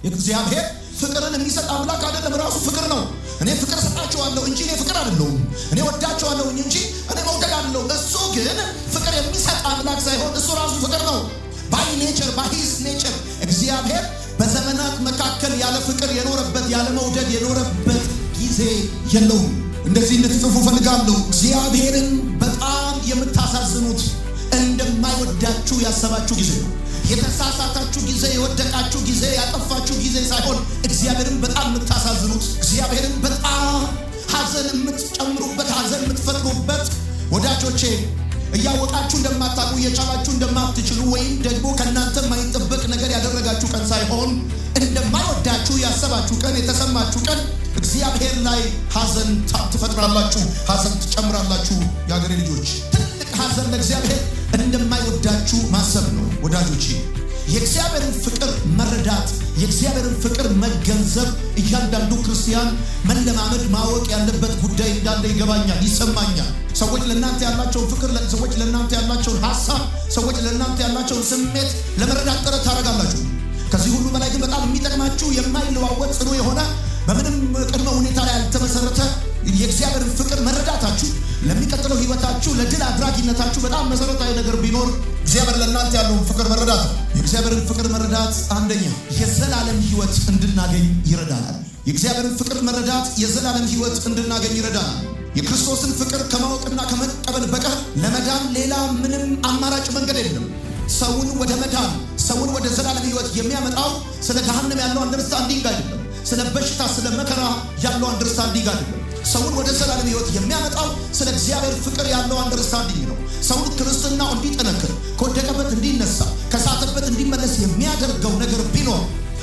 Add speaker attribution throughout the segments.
Speaker 1: እግዚአብሔር ፍቅርን የሚሰጥ አምላክ አይደለም። ራሱ ፍቅር ነው። እኔ ፍቅር ሰጣቸዋለሁ እንጂ እኔ ፍቅር አይደለሁም። እኔ ወዳቸዋለሁ እንጂ እኔ መውደድ አይደለሁም። እሱ ግን ፍቅር የሚሰጥ አምላክ ሳይሆን እሱ ራሱ ፍቅር ነው። ባይ ኔቸር ባይ ሂዝ ኔቸር እግዚአብሔር በዘመናት መካከል ያለ ፍቅር የኖረበት ያለ መውደድ የኖረበት ጊዜ የለውም። እንደዚህ እንድትጽፉ ፈልጋለሁ። እግዚአብሔርን በጣም የምታሳዝኑት እንደማይወዳችሁ ያሰባችሁ ጊዜ ነው። የተሳሳታችሁ ጊዜ፣ የወደቃችሁ ጊዜ፣ ያጠፋችሁ ጊዜ ሳይሆን እግዚአብሔርን በጣም የምታሳዝኑት፣ እግዚአብሔርን በጣም ሐዘን የምትጨምሩበት፣ ሐዘን የምትፈጥሩበት ወዳጆቼ እያወቃችሁ እንደማታውቁ እየቻላችሁ እንደማትችሉ ወይም ደግሞ ከእናንተ የማይጠበቅ ነገር ያደረጋችሁ ቀን ሳይሆን እንደማይወዳችሁ ያሰባችሁ ቀን፣ የተሰማችሁ ቀን እግዚአብሔር ላይ ሐዘን ትፈጥራላችሁ፣ ሐዘን ትጨምራላችሁ። የአገሬ ልጆች ትልቅ ሐዘን ለእግዚአብሔር እንደማይወዳችሁ ማሰብ ነው። ወዳጆቼ የእግዚአብሔርን ፍቅር መረዳት፣ የእግዚአብሔርን ፍቅር መገንዘብ እያንዳንዱ ክርስቲያን መለማመድ ማወቅ ያለበት ጉዳይ እንዳለ ይገባኛል፣ ይሰማኛል። ሰዎች ለእናንተ ያላቸውን ፍቅር፣ ሰዎች ለእናንተ ያላቸውን ሐሳብ፣ ሰዎች ለእናንተ ያላቸውን ስሜት ለመረዳት ጥረት ታደርጋላችሁ። ከዚህ ሁሉ በላይ ግን በጣም የሚጠቅማችሁ የማይለዋወጥ ጽኑ የሆነ በምንም ቅድመ ሁኔታ ላይ ያልተመሰረተ የእግዚአብሔርን ፍቅር መረዳታችሁ ለሚቀጥለው ህይወታችሁ ለድል አድራጊነታችሁ በጣም መሰረታዊ ነገር ቢኖር እግዚአብሔር ለእናንተ ያለውን ፍቅር መረዳት ነው። የእግዚአብሔርን ፍቅር መረዳት አንደኛ የዘላለም ህይወት እንድናገኝ ይረዳናል። የእግዚአብሔርን ፍቅር መረዳት የዘላለም ህይወት እንድናገኝ ይረዳናል። የክርስቶስን ፍቅር ከማወቅና ከመቀበል በቀር ለመዳን ሌላ ምንም አማራጭ መንገድ የለም። ሰውን ወደ መዳን፣ ሰውን ወደ ዘላለም ህይወት የሚያመጣው ስለ ገሃነም ያለው አንደርስታንዲንግ አይደለም። ስለ በሽታ፣ ስለ መከራ ያለው አንደርስታንዲንግ አይደለም። ሰውን ወደ ዘላለም ህይወት የሚያመጣው ስለ እግዚአብሔር ፍቅር ያለው አንደርስታንዲንግ ነው። ሰውን ክርስትናው እንዲጠነክር፣ ከወደቀበት እንዲነሳ፣ ከሳተበት እንዲመለስ የሚያደርገው ነገር ቢኖር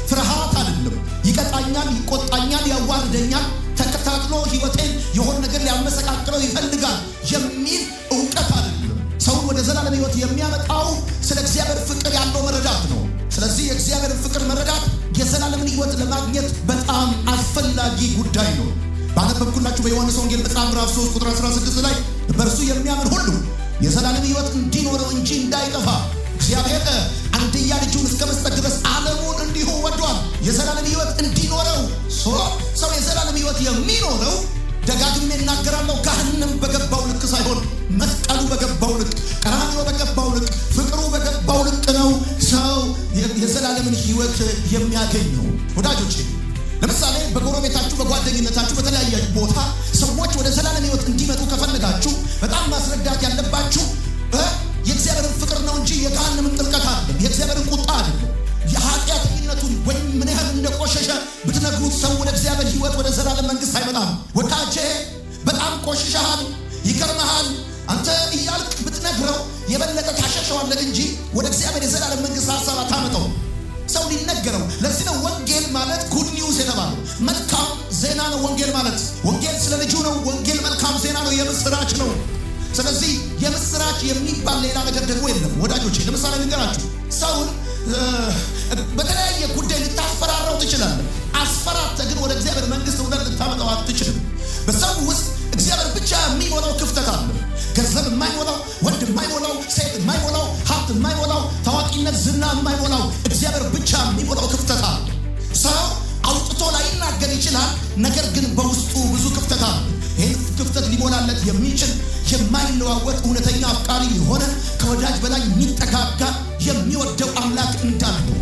Speaker 1: ፍርሃት አይደለም። ይቀጣኛል፣ ይቆጣኛል፣ ያዋርደኛል፣ ተከታትሎ ህይወቴን የሆነ ነገር ሊያመሰቃቅለው ይፈልጋል የሚል እውቀት አይደለም። ሰውን ወደ ዘላለም ህይወት የሚያመጣው ስለ እግዚአብሔር ፍቅር ያለው መረዳት ነው። ስለዚህ የእግዚአብሔር ፍቅር መረዳት የዘላለምን ህይወት ለማግኘት በጣም አስፈላጊ ጉዳይ ነው። ባነበብኩላችሁ በዮሐንስ ወንጌል መጽሐፍ ምዕራፍ 3 ቁጥር 16 ላይ በእርሱ የሚያምን ሁሉ የዘላለም ህይወት እንዲኖረው እንጂ እንዳይጠፋ እግዚአብሔር አንድያ ልጁን እስከ መስጠት ድረስ ዓለሙን እንዲሁ ወዷል። የዘላለም ህይወት እንዲኖረው ሰው የዘላለም ህይወት የሚኖረው ደጋግሜ እናገራለሁ፣ ገሃነም በገባው ልክ ሳይሆን መስቀሉ በገባው ልክ፣ ቀራንዮ በገባው ልክ፣ ፍቅሩ በገባው ልክ ነው ሰው የዘላለምን ህይወት የሚያገኘው። ወዳጆቼ ለምሳሌ በጎረቤታችሁ፣ በጓደኝነታችሁ፣ በተለያየ ቦታ ሰዎች ወደ ዘላለም ህይወት እንዲመጡ ከፈለጋችሁ በጣም ማስረዳት ያለባችሁ የእግዚአብሔርን ፍቅር ነው እንጂ የገሃነምን ጥልቀት አይደለም፣ የእግዚአብሔርን ቁጣ አይደለም። የኃጢአተኝነቱን ወይም ምን ያህል እንደቆሸሸ ብትነግሩት ሰው ወደ እግዚአብሔር ህይወት ወደ ዘላለም መንግስት አይመጣም። ወዳጄ በጣም ቆሽሸሃል፣ ይገርመሃል አንተ እያልክ ብትነግረው የበለጠ ታሸሸዋለህ እንጂ ወደ እግዚአብሔር የዘላለም መንግስት ሐሳብ አታመጣው። ሰው ሊነገረው። ለዚህ ነው ወንጌል ማለት ጉድ ኒውስ የተባለው፣ መልካም ዜና ነው። ወንጌል ማለት ወንጌል ስለ ልጁ ነው። ወንጌል መልካም ዜና ነው፣ የምስራች ነው። ስለዚህ የምስራች የሚባል ሌላ ነገር ደግሞ የለም ወዳጆቼ። ለምሳሌ ልንገራችሁ፣ ሰውን በተለያየ ጉዳይ ልታስፈራራው ትችላለህ። አስፈራርተህ ግን ወደ እግዚአብሔር መንግስት እውነት ልታመጣው አትችልም። በሰው ውስጥ እግዚአብሔር ብቻ የሚሞላው ክፍተት አለ። ገንዘብ የማይሞላው፣ ወንድ የማይሞላው፣ ሴት የማይሞላው፣ ሀብት የማይሞላው፣ ታዋቂነት፣ ዝና የማይሞላው እግዚአብሔር ብቻ የሚሞላው ክፍተት አለ። ሰው አውጥቶ ላይናገር ይችላል፣ ነገር ግን በውስጡ ብዙ ክፍተት አለ። ይህን ክፍተት ሊሞላለት የሚችል የማይለዋወጥ እውነተኛ አፍቃሪ የሆነ ከወዳጅ በላይ የሚጠጋጋ የሚወደው አምላክ እንዳለው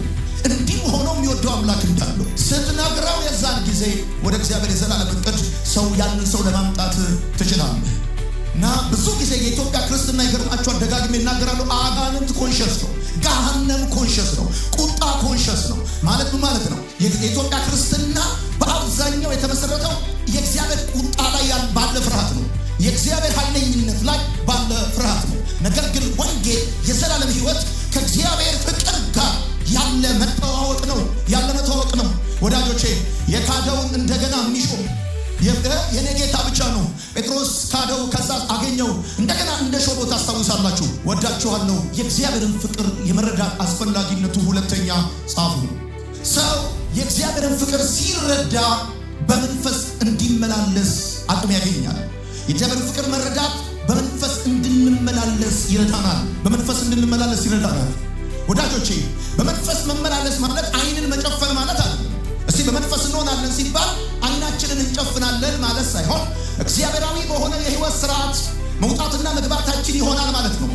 Speaker 1: እንዲሁ ሆኖ የሚወደው አምላክ እንዳለው ስትነግረው የዛን ጊዜ ወደ እግዚአብሔር የዘላለም እቅድ ሰው ያንን ሰው ለማምጣት ትችላለህ። እና ብዙ ጊዜ የኢትዮጵያ ክርስትና ይገርማቸዋል፣ ደጋግሜ እናገራለሁ፣ አጋንንት ኮንሸስ ነው፣ ገሃነም ኮንሸስ ነው፣ ቁጣ ኮንሸስ ነው። ማለት ምን ማለት ነው? የኢትዮጵያ ክርስትና በአብዛኛው የተመሰረተው የእግዚአብሔር ቁጣ ላይ ባለ ፍርሃት ነው፣ የእግዚአብሔር ኃይለኝነት ላይ ባለ ፍርሃት ነው። ነገር ግን ወንጌል የዘላለም ህይወት ከእግዚአብሔር ፍቅር ጋር ያለ መተዋወቅ ነው፣ ያለ መተዋወቅ ነው። ወዳጆቼ የካደውን እንደገና የሚሾም የኔ ጌታ ብቻ ነው። ጴጥሮስ ካደው፣ ከዛ አገኘው፣ እንደገና እንደ ሾሞ ታስታውሳላችሁ። ወዳችኋለሁ። የእግዚአብሔርን ፍቅር የመረዳት አስፈላጊነቱ ሁለተኛ ጻፉ። ሰው የእግዚአብሔርን ፍቅር ሲረዳ በመንፈስ እንዲመላለስ አቅም ያገኛል። የእግዚአብሔርን ፍቅር መረዳት በመንፈስ እንድንመላለስ ይረዳናል። በመንፈስ እንድንመላለስ ይረዳናል። ወዳጆቼ በመንፈስ መመላለስ ማለት አይንን መጨፈን ማለት አይደለም። ሲባል አይናችንን እንጨፍናለን ማለት ሳይሆን እግዚአብሔራዊ በሆነ የህይወት ስርዓት መውጣትና መግባታችን ይሆናል ማለት ነው።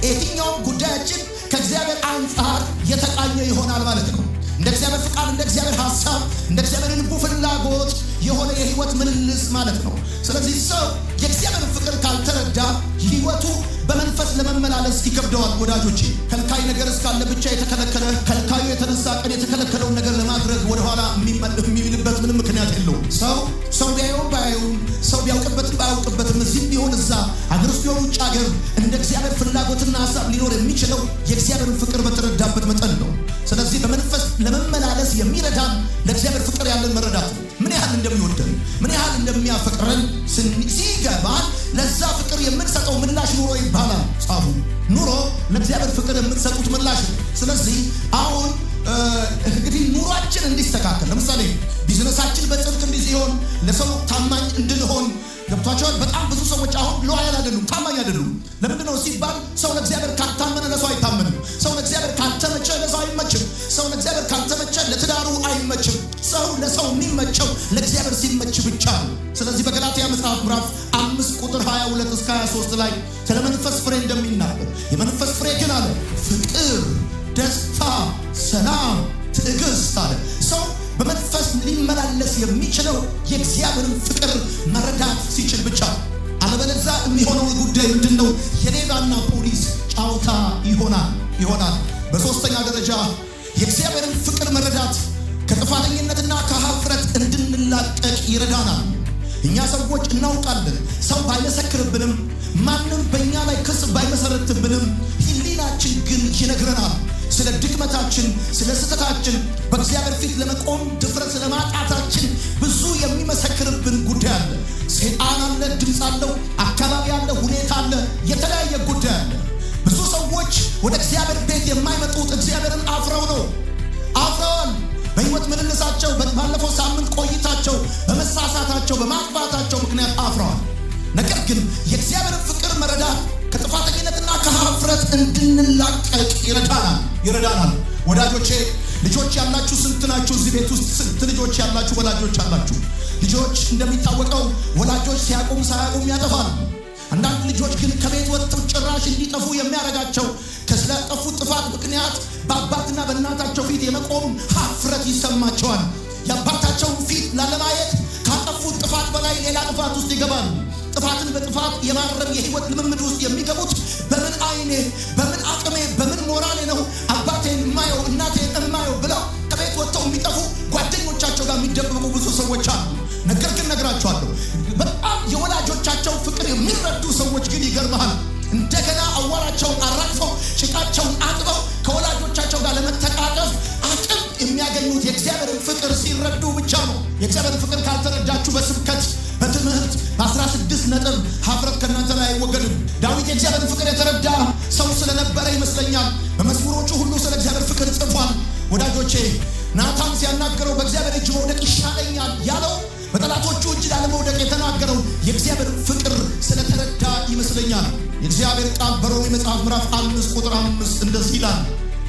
Speaker 1: የትኛውም ጉዳያችን ከእግዚአብሔር አንጻር የተቃኘ ይሆናል ማለት ነው። እንደ እግዚአብሔር ፍቃድ፣ እንደ እግዚአብሔር ሐሳብ፣ እንደ እግዚአብሔር ልቡ ፍላጎት የሆነ የህይወት ምልልስ ማለት ነው። ስለዚህ ሰው የእግዚአብሔር ፍቅር ካልተረዳ ህይወቱ በመንፈስ ለመመላለስ ይከብደዋል። ወዳጆቼ ከልካይ ነገር እስካለ ብቻ የተከለከለ ከልካዩ የተነሳ ቀን የተከለከለውን ነገር ለማድረግ ወደኋላ የሚልበት ምንም ምክንያት የለውም። ሰው ቢያየውም ባያየውም ሰው ቢያውቅበትም ባያውቅበትም እዚህም ቢሆን እዛ አገር ውስጥ ቢሆን ውጭ አገር እንደ እግዚአብሔር ፍላጎትና ሐሳብ ሊኖር የሚችለው የእግዚአብሔርን ፍቅር በተረዳበት መጠን ነው። ስለዚህ በመንፈስ ለመመላለስ የሚረዳን ለእግዚአብሔር ፍቅር ያለን መረዳት ነው። ምን ያህል እንደሚወደን ምን ያህል እንደሚያፈቅረን ሲገባን ለዛ ፍቅር የምንሰጠው ምላሽ ኑሮ ይባላል። ጻፉ። ኑሮ ለእግዚአብሔር ፍቅር የምንሰጡት ምላሽ ነው። ስለዚህ አሁን እንግዲህ ኑሯችን እንዲስተካከል ለምሳሌ ቢዝነሳችን በጽድቅ እንዲሆን ለሰው ታማኝ እንድንሆን ገብቷቸዋል። በጣም ብዙ ሰዎች አሁን ሎያል አይደሉም፣ ታማኝ አይደሉም። ለምንድን ነው ሲባል ሰው ለእግዚአብሔር ካልታመነ ለሰው አይታመንም። ሰው ለእግዚአብሔር ካልተመቸ ለሰው አይመችም። ሰው ለእግዚአብሔር ካልተመቸ ለትዳሩ አይመችም። ሰው ለሰው የሚመቸው ለእግዚአብሔር ሲመች ብቻ ነው። ስለዚህ በገላትያ መጽሐፍ ምዕራፍ 5 ቁጥር 22 እስከ 23 ላይ ስለ መንፈስ ፍሬ እንደሚናገር የመንፈስ ፍሬ ግን አለ ፍቅር፣ ደስታ፣ ሰላም፣ ትዕግስት አለ። ሰው በመንፈስ ሊመላለስ የሚችለው የእግዚአብሔርን ፍቅር መረዳት ሲችል ብቻ። አለበለዚያ የሚሆነው ጉዳይ ምንድነው? የሌባና ፖሊስ ጫውታ ይሆናል። በሶስተኛ ደረጃ የእግዚአብሔርን ፍቅር መረዳት ከጥፋተኝነትና ከኀፍረት እንድንላቀቅ ይረዳናል። እኛ ሰዎች እናውቃለን። ሰው ባይመሰክርብንም ማንም በእኛ ላይ ክስ ባይመሰረትብንም ሕሊናችን ግን ይነግረናል ስለ ድክመታችን፣ ስለ ስህተታችን፣ በእግዚአብሔር ፊት ለመቆም ድፍረት ስለማጣታችን ብዙ የሚመሰክርብን ጉዳይ አለ። ሰይጣን አለ፣ ድምፅ አለው፣ አካባቢ አለ፣ ሁኔታ አለ፣ የተለያየ ጉዳይ አለ። ብዙ ሰዎች ወደ እግዚአብሔር ቤት የማይመጡት እግዚአብሔርን አፍረዋል። በሕይወት ምልልሳቸው ባለፈው ሳምንት ቆይታቸው በመሳሳታቸው በማጥፋታቸው ምክንያት አፍረዋል። ነገር ግን የእግዚአብሔርን ፍቅር መረዳት ከጥፋተኝነትና ከኀፍረት እንድንላቀቅ ይረዳናል። ወዳጆቼ ልጆች ያላችሁ ስንት ናችሁ? እዚህ ቤት ውስጥ ስንት ልጆች ያላችሁ ወላጆች አላችሁ? ልጆች እንደሚታወቀው ወላጆች ሲያቁም ሳያቁም ያጠፋሉ። አንዳንድ ልጆች ግን ከቤት ወጥተው ጭራሽ እንዲጠፉ የሚያደርጋቸው ከስላጠፉት ጥፋት ምክንያት በአባትና በእናታቸው ፊት የመቆም ኀፍረት ይሰማቸዋል። የአባታቸውን ፊት ላለማየት ካጠፉት ጥፋት በላይ ሌላ ጥፋት ውስጥ ይገባሉ። ጥፋትን በጥፋት የማረም የህይወት ልምምድ ውስጥ የሚገቡት በምን አይኔ፣ በምን አቅሜ፣ በምን ሞራሌ ነው አባቴን የማየው እናቴን የማየው ብለው ከቤት ወጥተው የሚጠፉ ጓደኞቻቸው ጋር የሚደበቁ ብዙ ሰዎች አሉ። ነገር ግን ነግራቸዋለሁ፣ በጣም የወላጆቻቸው ፍቅር የሚረዱ ሰዎች ግን ይገርመሃል እንደገና አዋራቸውን አራግፈው ጭቃቸውን አጥበው ከወላጆቻቸው ጋር ለመተቃቀፍ አቅም የሚያገኙት የእግዚአብሔርን ፍቅር ሲረዱ ብቻ ነው። የእግዚአብሔርን ፍቅር ካልተረዳችሁ በስብከት በትምህርት በ16 ነጥብ ኀፍረት ከእናንተ ላይ አይወገድም። ዳዊት የእግዚአብሔርን ፍቅር የተረዳ ሰው ስለነበረ ይመስለኛል በመዝሙሮቹ ሁሉ ስለ እግዚአብሔር ፍቅር ጽፏል። ወዳጆቼ ናታን ሲያናገረው በእግዚአብሔር እጅ መውደቅ ይሻለኛል ያለው በጠላቶቹ እጅ ላለመውደቅ የተናገረው የእግዚአብሔር ፍቅር ስለተረዳ ይመስለኛል። የእግዚአብሔር ቃል በሮሜ መጽሐፍ ምዕራፍ 5 ቁጥር 5 እንደዚህ ይላል፣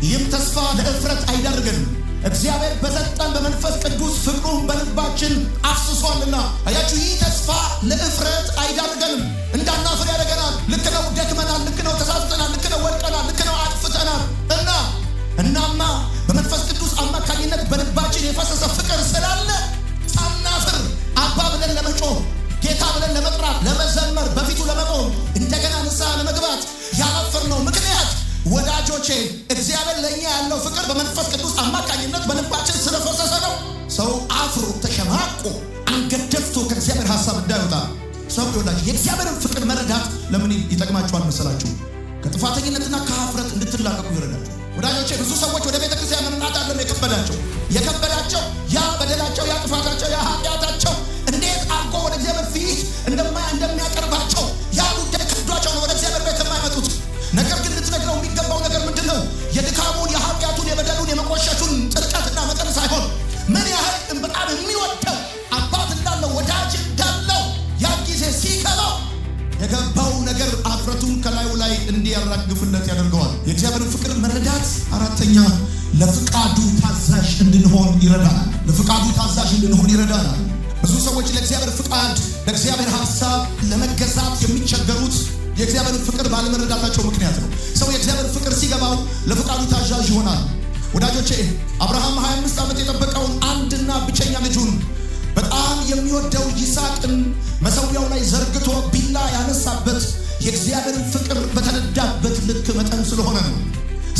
Speaker 1: ይህም ተስፋ ለእፍረት አይዳርገንም፣ እግዚአብሔር በሰጠን በመንፈስ ቅዱስ ፍቅሩን በልባችን አፍስሷልና። አያችሁ፣ ይህ ተስፋ ለእፍረት አይዳርገንም፣ እንዳናፍር ያደርገናል። ልክ ነው፣ ደክመናል፣ ልክ ነው፣ ተሳስተናል፣ ልክ ነው፣ ወድቀናል፣ ልክ ነው፣ አጥፍተናል። እናማ በመንፈስ ቅዱስ አማካኝነት በልባችን የፈሰሰ ፍቅር ስላለ ሳናፍር አባ ብለን ለመጮህ፣ ጌታ ብለን ለመጥራት፣ ለመዘመር፣ በፊቱ ለመቆም፣ እንደገና ንስሐ ለመግባት ያላፈርነው ምክንያት ወዳጆቼ እግዚአብሔር ለእኛ ያለው ፍቅር በመንፈስ ቅዱስ አማካኝነት በልባችን ስለፈሰሰ ነው። ሰው አፍሮ ተሸማቆ አንገት ደፍቶ ከእግዚአብሔር ሐሳብ እንዳይወጣ ሰው ይወዳጅ የእግዚአብሔርን ፍቅር መረዳት ለምን ይጠቅማችኋል መሰላችሁ? ከጥፋተኝነትና ከኀፍረት እንድትላቀቁ ይረዳችሁ። ወዳጆቼ ብዙ ሰዎች ወደ ቤተ ክርስቲያን መምጣት አይደለም የከበዳቸው ያ በደላቸው፣ ያ ጥፋታቸው፣ ያ ኃጢአታቸው እንዴት አድርጎ ወደ እግዚአብሔር ፊት እንደሚያቀርባቸው ያ ጉዳይ ከብዷቸው ነው ወደ እግዚአብሔር ቤት የማይመጡት። ነገር ግን ልትነግረው የሚገባው ነገር ምንድን ነው? የድካሙን፣ የኃጢአቱን፣ የበደሉን፣ የመቆሸቱን ጥልቀትና መጠን ሳይሆን ምን ያህል በጣም የሚወደው አባት እንዳለው ወዳጅ እንዳለው ያ ጊዜ ሲገባው የገባው ነገር አፍረቱን ከላዩ ላይ እንዲያራግፍለት ያደርገዋል። የእግዚአብሔርን ፍቅር መረዳት አራተኛ ለፍቃዱ ታዛዥ እንድንሆን ይረዳናል። ለፍቃዱ ታዛዥ እንድንሆን ይረዳናል። ብዙ ሰዎች ለእግዚአብሔር ፍቃድ ለእግዚአብሔር ሐሳብ ለመገዛት የሚቸገሩት የእግዚአብሔርን ፍቅር ባለመረዳታቸው ምክንያት ነው። ሰው የእግዚአብሔር ፍቅር ሲገባው ለፍቃዱ ታዛዥ ይሆናል። ወዳጆቼ አብርሃም 25 ዓመት የጠበቀውን አንድና ብቸኛ ልጁን በጣም የሚወደው ይስሐቅን መሠዊያው ላይ ዘርግቶ ቢላ ያነሳበት የእግዚአብሔርን ፍቅር በተረዳበት ልክ መጠን ስለሆነ ነው።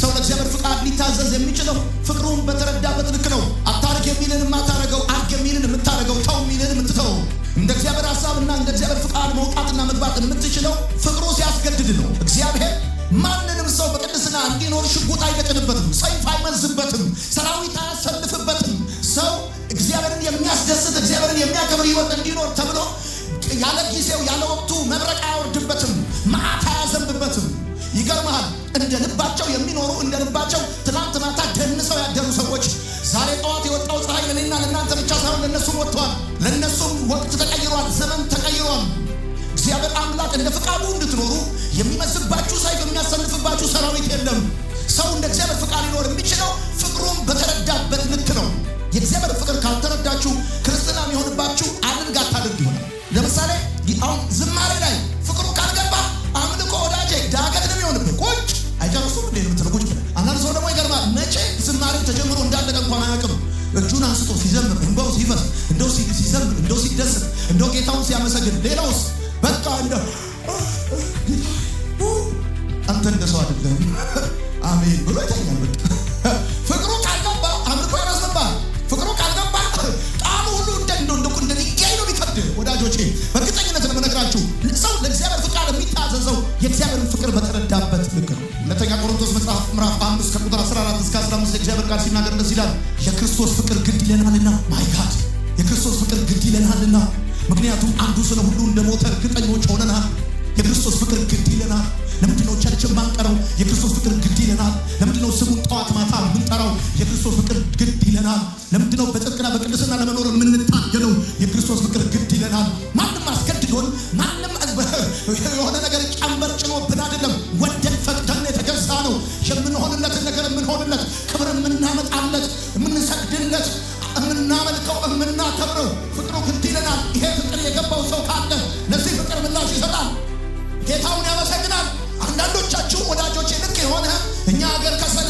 Speaker 1: ሰው ለእግዚአብሔር ፍቃድ ሊታዘዝ የሚችለው ፍቅሩን በተረዳበት ልክ ነው። አታርግ የሚልን የማታረገው፣ አድርግ የሚልን የምታረገው፣ ተው የሚልን የምትተው፣ እንደ እግዚአብሔር ሐሳብና እንደ እግዚአብሔር ፍቃድ መውጣትና መግባት የምትችለው ፍቅሩ ሲያስገድድ ነው። እግዚአብሔር ማንንም ሰው በቅድስና እንዲኖር ሽጉጥ አይደቅንበትም፣ ሰይፍ አይመዝበትም፣ ሰራዊት አያሰልፍበትም። ሰው እግዚአብሔርን የሚያስደስት እግዚአብሔርን የሚያከብር ሕይወት እንዲኖር ተብሎ ያለ ጊዜው ያለ ወቅቱ መብረቅ አያወርድበትም፣ መዓት አያዘንብበትም። ይገርምሃል፣ እንደ ልባቸው የሚኖሩ እንደ ልባቸው ትናንት ማታ ደንሰው ያደሩ ሰዎች ዛሬ ጠዋት የወጣው ፀሐይ ለእኔና ለእናንተ ብቻ ሳይሆን ለእነሱም ወጥቷል። ለእነሱም ወቅት ተቀይሯል፣ ዘመን ተቀይሯል። እግዚአብሔር አምላክ እንደ ፍቃዱ እንድትኖሩ የሚመዝባችሁ ሰይፍ የሚያሰልፍባችሁ ሰራዊት የለም። ሰው እንደ እግዚአብሔር ፍቃድ ሊኖር የሚችለው ፍቅሩን በተረዳበት ልክ ነው። የእግዚአብሔር ፍቅር ካልተረዳችሁ ክርስትና የሚሆንባችሁ አድርግ አታድርግ ይሆናል። ለምሳሌ አሁን ዝማሬ ላይ ፍቅሩ ካልገባ አምልኮ ወዳጄ ዳገት ነው የሚሆንብህ። ቁጭ አይጨርሱም እንዴ ነው የምትለው? ቁጭ አንዳንድ ሰው ደግሞ ይገርማል። መቼ ዝማሬው ተጀምሮ እንዳለቀ እንኳን አያውቅም። እጁን አንስቶ ሲዘምር እንባው ሲፈስ እንደው ሲዘምር እንደው ሲደሰት እንደው ጌታውን ሲያመሰግን፣ ሌላውስ በቃ እንደው አንተ እንደሰው አይደለም አሜን ብሎ ይተኛል። በቃ ፍቅሩ ካልገባ አምልኮ ይረዝምባል። ፍቅሩ ካልገባ ጣሙ ሁሉ እንደ ድንጋይ ነው የሚከብድ። ወዳጆቼ በእርግጠኝነት ነው የምነግራችሁ፣ ሰው ለእግዚአብሔር ፍቃድ የሚታዘዘው የእግዚአብሔርን ፍቅር በተረዳበት ልክ ነው። ሁለተኛ ቆሮንቶስ መጽሐፍ ምዕራፍ 5 ከቁጥር 14 እስከ 15 የእግዚአብሔር ቃል ሲናገር እንደዚህ ይላል፣ የክርስቶስ ፍቅር ግድ ይለናልና። ማይ ጋድ የክርስቶስ ፍቅር ግድ ይለናልና፣ ምክንያቱም አንዱ ስለ ሁሉ እንደሞተ እርግጠኞች ሆነናል። የክርስቶስ ፍቅር ግድ ይለናል። ለምንድነው ቸርችን ማንቀረው? የክርስቶስ ፍቅር ግድ ይለናል። ለምንድነው ስሙን ጠዋት ማታ የምንጠራው? የክርስቶስ ፍቅር ግድ ይለናል። ለምንድነው በጽድቅና በቅድስና ለመኖር የምንታገለው? የክርስቶስ ፍቅር ግድ ይለናል። ማንም አስገድዶን፣ ማንም የሆነ ነገር ቀንበር ጭኖብን አይደለም። ወደን ፈቅደን የተገዛ ነው። የምንሆንለትን ነገር የምንሆንለት፣ ክብር የምናመጣለት፣ የምንሰግድለት፣ የምናመልከው፣ የምናከብረው ፍቅሩ ግድ ይለናል። ይሄ ፍቅር የገባው ሰው ካለ ለዚህ ፍቅር ምላሽ ይሰጣል፣ ጌታውን ያመሰግናል። አንዳንዶቻችሁ ወዳጆቼ ልክ የሆነ እኛ ሀገር ከሰል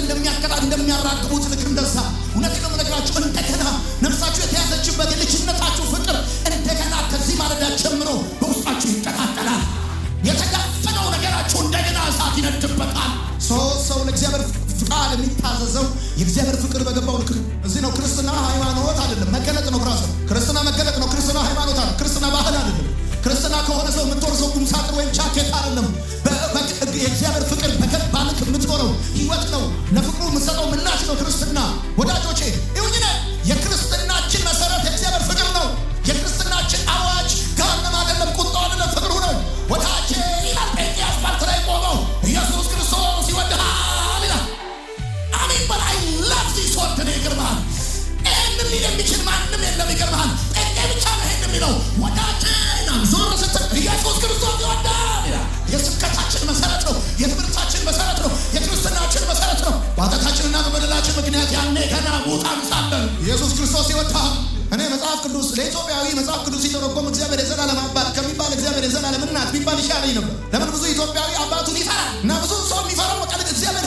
Speaker 1: እንደሚያራግቡት ልክ እንደዛ እውነቴን ነው የምነግራችሁ፣ እንደገና ነፍሳችሁ የተያዘችበት የልጅነታችሁ ፍቅር እንደገና ከዚህ ማለዳ ጀምሮ በውስጣችሁ ይቀጣጠላል። የተዳፈነው ነገራችሁ እንደገና እሳት ይነድበታል። ሰው ለእግዚአብሔር ፍቃድ የሚታዘዘው የእግዚአብሔር ፍቅር በገባው ልክ ነው። እዚህ ነው ክርስትና ሃይማኖት አይደለም፣ መገለጥ ነው። ብራስ ክርስትና መገለጥ ነው። ክርስትና ሃይማኖት አይደለም። ክርስትና ባህል አይደለም። ክርስትና ከሆነ ሰው የምትወርሰው ቁም ሳጥን ወይም ጃኬት አይደለም። የእግዚአብሔር ፍቅር በገባ ልክ የምትኖረው ህይወት ነው። ለፍቅሩ የምትሰጠው ምላሽ ነው ክርስትና። ወዳጆቼ ይሁንነ የክርስትናችን መሰረት የእግዚአብሔር ፍቅር ነው። የክርስትናችን አዋጅ ገሃነም አይደለም፣ ቁጣው አይደለም፣ ፍቅሩ ነው። ወዳጄ ይላል ጴንጤ አስፋልት ላይ ቆመው ኢየሱስ ክርስቶስ ይወድሃል ይላል። አሜን በላይ ላፍዚ ሶት ነው። ይገርምሃል፣ ይህንን ሊል የሚችል ማንም የለም። ይገርምሃል፣ ጴንጤ ብቻ ነው ይህን የሚለው። ወዳጄ ዞር ስትል ኢየሱስ ክርስቶስ ይወዳል ይላል። የስብከታችን መሰረት ነው። የትምህርታችን መሰረት ነው። የክርስትናችን መሰረት ነው። በኃጢአታችንና በበደላችን ምክንያት ያኔ ገና ሙታን ሳለን ኢየሱስ ክርስቶስ ይወዳል። እኔ መጽሐፍ ቅዱስ ለኢትዮጵያዊ መጽሐፍ ቅዱስ ሲተረጎም እግዚአብሔር የዘላለም አባት ከሚባል እግዚአብሔር የዘላለም እናት ቢባል ይሻለኝ ነበር። ለምን ብዙ ኢትዮጵያዊ አባቱን ይፈራል እና ብዙ ሰው የሚፈራው በቃ እግዚአብሔር